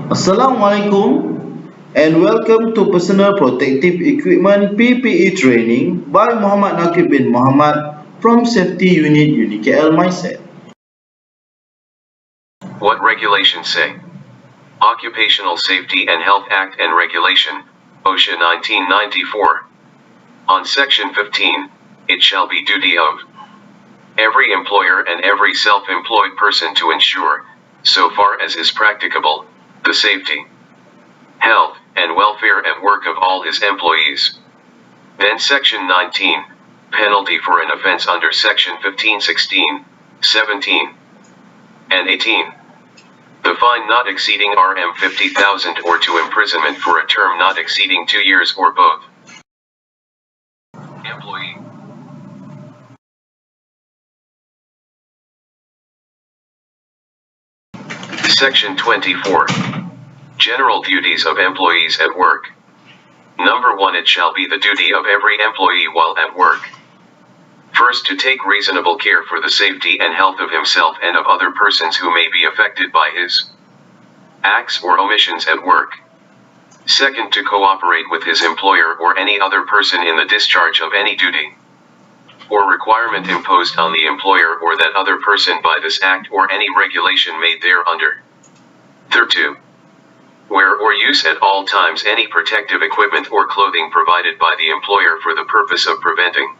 Assalamualaikum and welcome to Personal Protective Equipment PPE training by Muhammad Nakib bin Muhammad from Safety Unit UniKL Mindset. What regulations say? Occupational Safety and Health Act and Regulation, OSHA 1994. On Section 15, it shall be duty of every employer and every self-employed person to ensure, so far as is practicable, the safety, health, and welfare at work of all his employees. Then Section 19, penalty for an offense under Section 15, 16, 17, and 18. The fine not exceeding Rm 50,000 or to imprisonment for a term not exceeding 2 years or both. Employee. Section 24. General duties of employees at work. Number 1. It shall be the duty of every employee while at work. First, to take reasonable care for the safety and health of himself and of other persons who may be affected by his acts or omissions at work. Second, to cooperate with his employer or any other person in the discharge of any duty or requirement imposed on the employer or that other person by this act or any regulation made thereunder. Third, to wear or use at all times any protective equipment or clothing provided by the employer for the purpose of preventing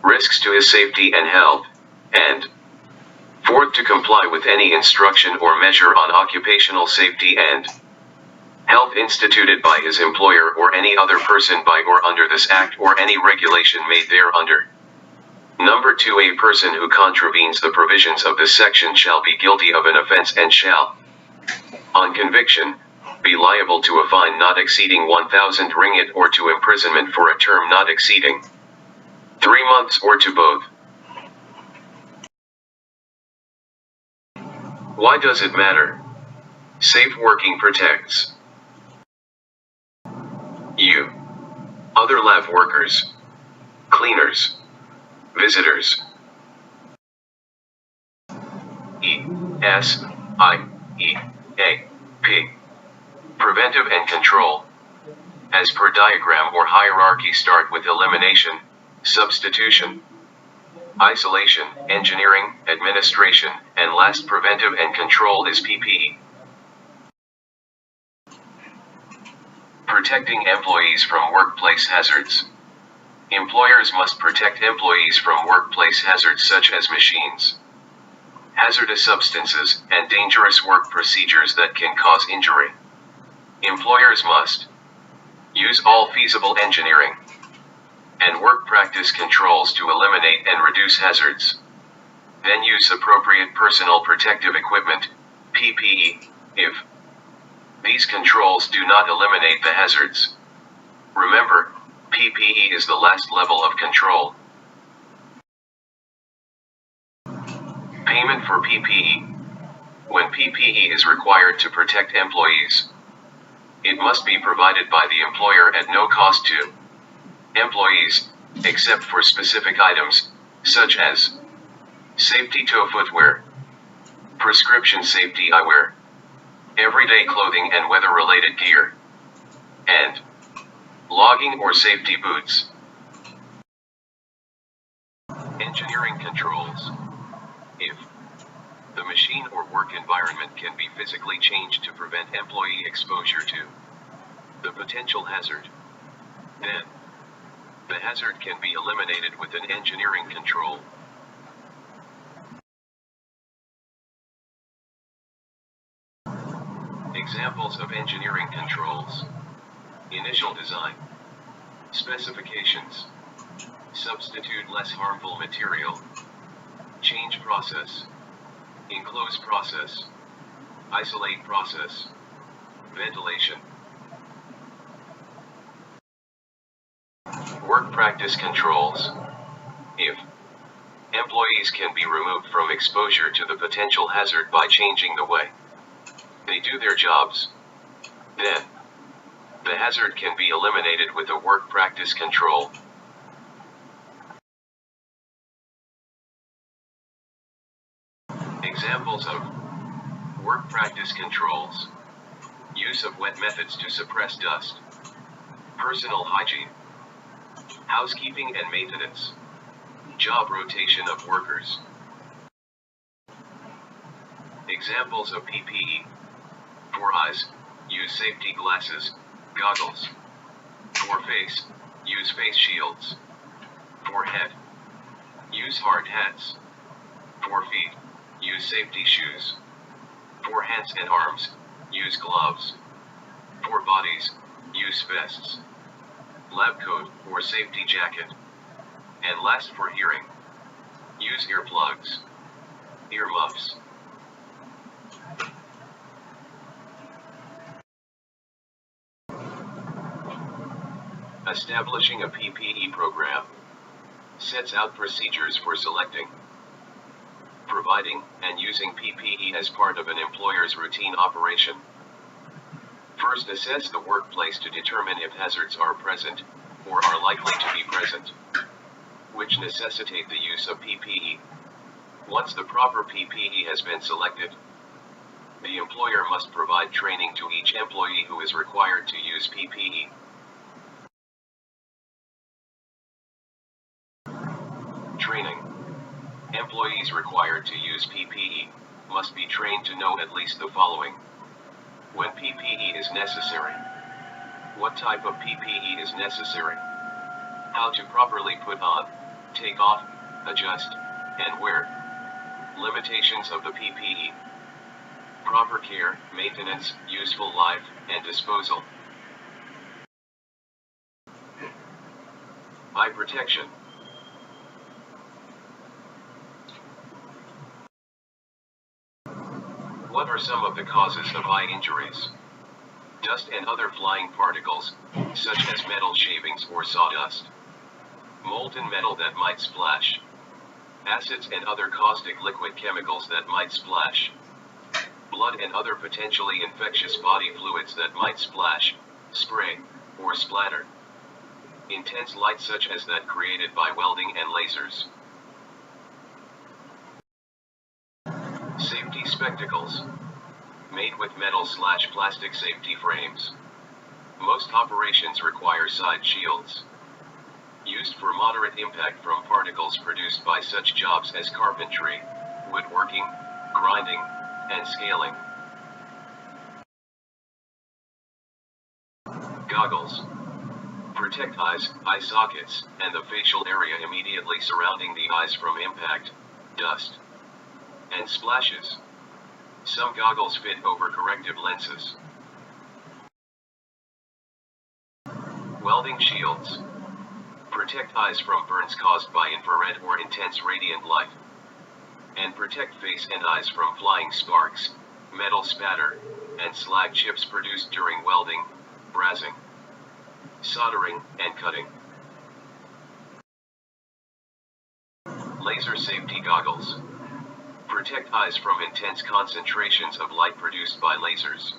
risks to his safety and health, and fourth, to comply with any instruction or measure on occupational safety and health instituted by his employer or any other person by or under this act or any regulation made thereunder. Number 2. A person who contravenes the provisions of this section shall be guilty of an offense and shall, on conviction, be liable to a fine not exceeding 1,000 ringgit or to imprisonment for a term not exceeding 3 months or to both. Why does it matter? Safe working protects you, other lab workers, cleaners, visitors. SIEAP. Preventive and control. As per diagram or hierarchy, start with elimination, substitution, isolation, engineering, administration, and last preventive and control is PPE. Protecting employees from workplace hazards. Employers must protect employees from workplace hazards such as machines, hazardous substances, and dangerous work procedures that can cause injury. Employers must use all feasible engineering and work practice controls to eliminate and reduce hazards. Then use appropriate personal protective equipment, PPE, if these controls do not eliminate the hazards. Remember, PPE is the last level of control. Payment for PPE. When PPE is required to protect employees, it must be provided by the employer at no cost to employees, except for specific items, such as safety toe footwear, prescription safety eyewear, everyday clothing and weather-related gear, and logging or safety boots. Engineering controls. If the machine or work environment can be physically changed to prevent employee exposure to the potential hazard, then the hazard can be eliminated with an engineering control. Examples of engineering controls. Initial design. Specifications. Substitute less harmful material. Change process. Enclose process. Isolate process. Ventilation. Work practice controls. If employees can be removed from exposure to the potential hazard by changing the way they do their jobs, then the hazard can be eliminated with a work practice control. Examples of work practice controls. Use of wet methods to suppress dust. Personal hygiene. Housekeeping and maintenance. Job rotation of workers. Examples of PPE. For eyes, use safety glasses, goggles. For face, use face shields. For head, use hard hats. For feet, use safety shoes. For hands and arms, use gloves. For bodies, use vests. Lab coat or safety jacket. And last, for hearing, use earplugs. Earmuffs. Establishing a PPE program. Sets out procedures for selecting, providing, and using PPE as part of an employer's routine operation. First, assess the workplace to determine if hazards are present, or are likely to be present, which necessitate the use of PPE. Once the proper PPE has been selected, the employer must provide training to each employee who is required to use PPE. Training. Employees required to use PPE must be trained to know at least the following. When PPE is necessary. What type of PPE is necessary. How to properly put on, take off, adjust, and wear. Limitations of the PPE. Proper care, maintenance, useful life, and disposal. Eye protection. What are some of the causes of eye injuries? Dust and other flying particles, such as metal shavings or sawdust. Molten metal that might splash. Acids and other caustic liquid chemicals that might splash. Blood and other potentially infectious body fluids that might splash, spray, or splatter. Intense light such as that created by welding and lasers. Safety spectacles. Made with metal/plastic safety frames. Most operations require side shields. Used for moderate impact from particles produced by such jobs as carpentry, woodworking, grinding, and scaling. Goggles. Protect eyes, eye sockets, and the facial area immediately surrounding the eyes from impact, dust, and splashes. Some goggles fit over corrective lenses. Welding shields. Protect eyes from burns caused by infrared or intense radiant light. And protect face and eyes from flying sparks, metal spatter, and slag chips produced during welding, brazing, soldering, and cutting. Laser safety goggles. Protect eyes from intense concentrations of light produced by lasers.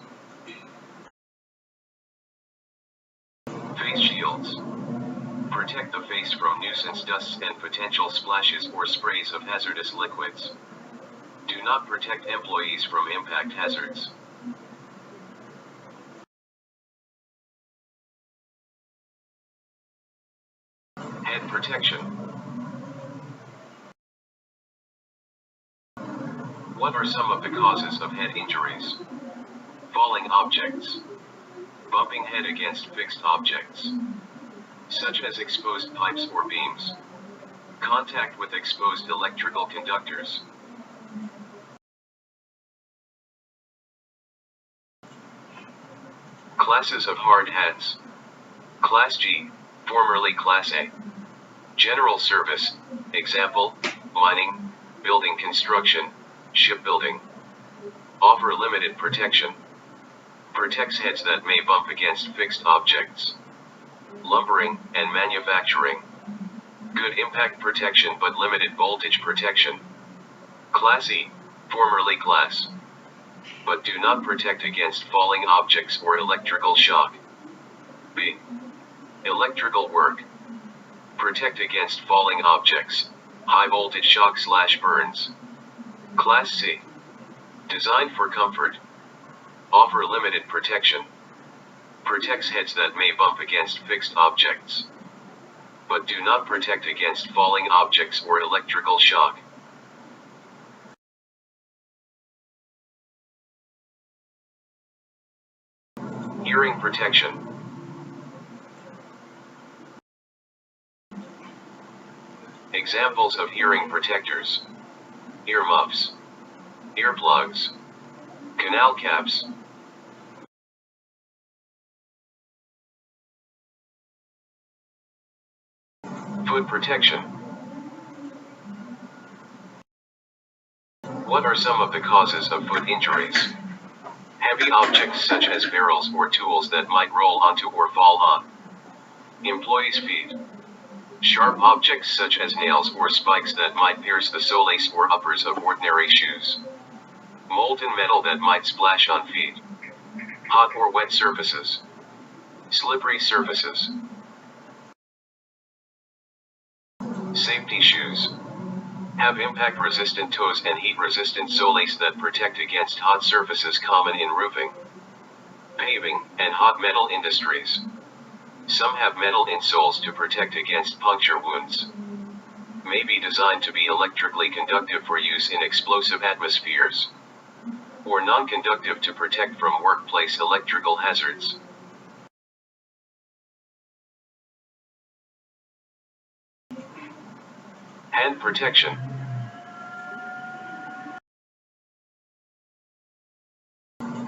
Face shields. Protect the face from nuisance dusts and potential splashes or sprays of hazardous liquids. Do not protect employees from impact hazards. Head protection. What are some of the causes of head injuries? Falling objects. Bumping head against fixed objects, such as exposed pipes or beams. Contact with exposed electrical conductors. Classes of hard hats. Class G, formerly Class A. General service, example, mining, building construction, shipbuilding. Offer limited protection. Protects heads that may bump against fixed objects. Lumbering and manufacturing. Good impact protection but limited voltage protection. Class E, formerly Class. But do not protect against falling objects or electrical shock. B. Electrical work. Protect against falling objects, high voltage shock/burns. Class C. Designed for comfort. Offer limited protection. Protects heads that may bump against fixed objects, but do not protect against falling objects or electrical shock. Hearing protection. Examples of hearing protectors: earmuffs, earplugs, canal caps. Foot protection. What are some of the causes of foot injuries? Heavy objects such as barrels or tools that might roll onto or fall on employees' feet. Sharp objects such as nails or spikes that might pierce the soleace or uppers of ordinary shoes. Molten metal that might splash on feet. Hot or wet surfaces. Slippery surfaces. Safety shoes. Have impact-resistant toes and heat-resistant soleace that protect against hot surfaces common in roofing, paving, and hot metal industries. Some have metal insoles to protect against puncture wounds. May be designed to be electrically conductive for use in explosive atmospheres, or non-conductive to protect from workplace electrical hazards. Hand protection.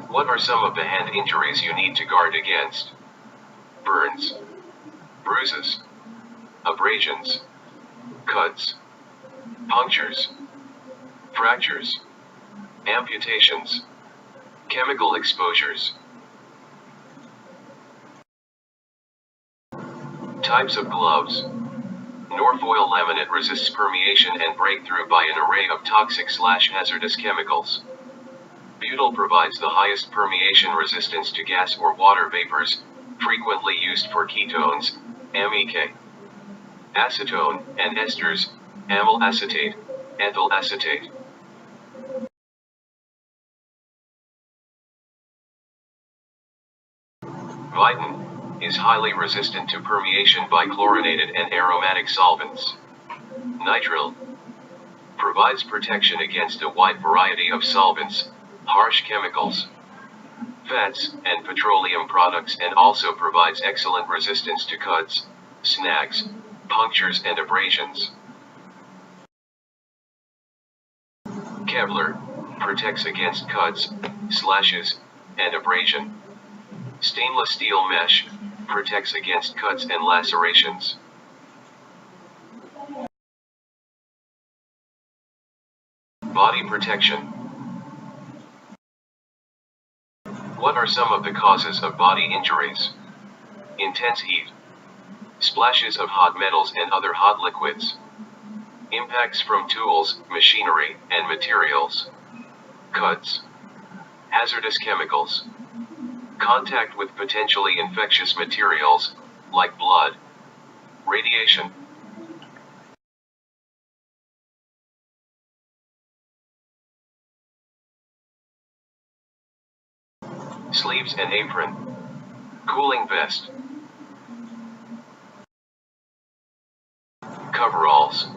What are some of the hand injuries you need to guard against? Burns, bruises, abrasions, cuts, punctures, fractures, amputations, chemical exposures. Types of gloves. Norfoil laminate resists permeation and breakthrough by an array of toxic/hazardous chemicals. Butyl provides the highest permeation resistance to gas or water vapors, frequently used for ketones, MEK, acetone, and esters, amyl acetate, ethyl acetate. Vitin is highly resistant to permeation by chlorinated and aromatic solvents. Nitrile provides protection against a wide variety of solvents, harsh chemicals, fats, and petroleum products, and also provides excellent resistance to cuts, snags, punctures, and abrasions. Kevlar protects against cuts, slashes, and abrasion. Stainless steel mesh protects against cuts and lacerations. Body protection. What are some of the causes of body injuries? Intense heat, splashes of hot metals and other hot liquids, impacts from tools, machinery, and materials, cuts, hazardous chemicals, contact with potentially infectious materials, like blood, radiation. Sleeves and apron, cooling vest, coveralls,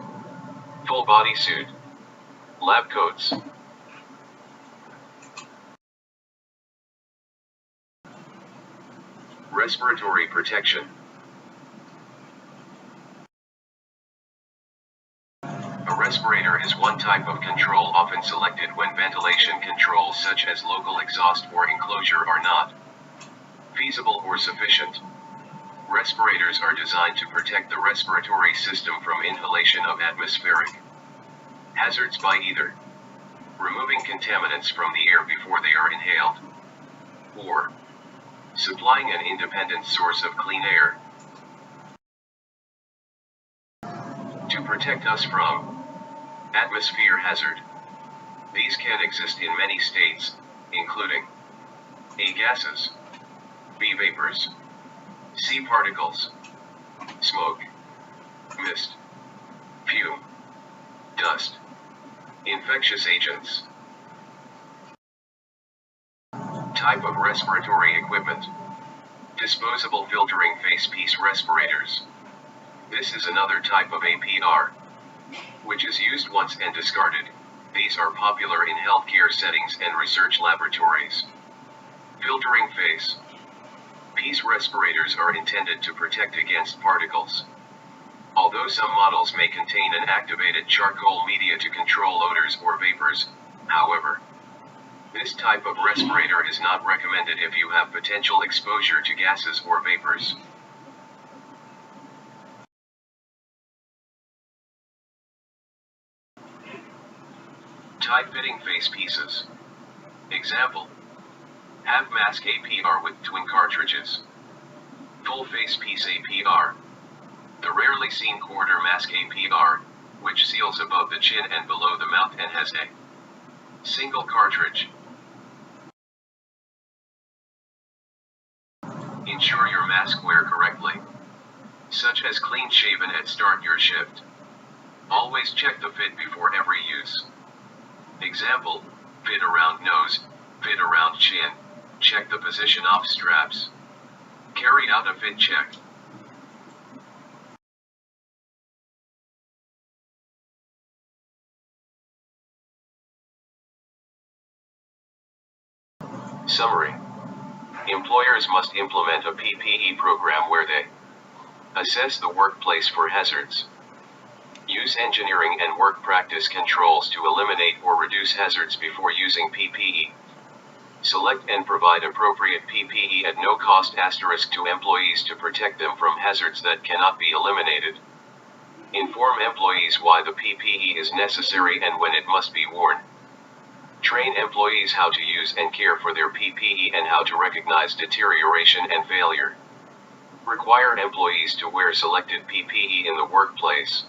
full body suit, lab coats. Respiratory protection. A respirator is one type of control often selected when ventilation controls such as local exhaust or enclosure are not feasible or sufficient. Respirators are designed to protect the respiratory system from inhalation of atmospheric hazards by either removing contaminants from the air before they are inhaled, or supplying an independent source of clean air to protect us from atmosphere hazard. These can exist in many states, including A gases, B vapors, C particles, smoke, mist, fume, dust, infectious agents. Type of respiratory equipment. Disposable filtering face piece respirators. This is another type of APR, which is used once and discarded. These are popular in healthcare settings and research laboratories. Filtering face piece respirators are intended to protect against particles. Although some models may contain an activated charcoal media to control odors or vapors, however, this type of respirator is not recommended if you have potential exposure to gases or vapors. Tight-fitting face pieces. Example: have mask APR with twin cartridges. Full face piece APR. The rarely seen quarter mask APR, which seals above the chin and below the mouth and has a single cartridge. Ensure your mask wear correctly, such as clean shaven at start your shift. Always check the fit before every use. Example: fit around nose, fit around chin, check the position of straps. Carry out a fit check. Summary: employers must implement a PPE program where they assess the workplace for hazards, use engineering and work practice controls to eliminate or reduce hazards before using PPE, select and provide appropriate PPE at no cost * to employees to protect them from hazards that cannot be eliminated, inform employees why the PPE is necessary and when it must be worn, train employees how to use and care for their PPE and how to recognize deterioration and failure, require employees to wear selected PPE in the workplace.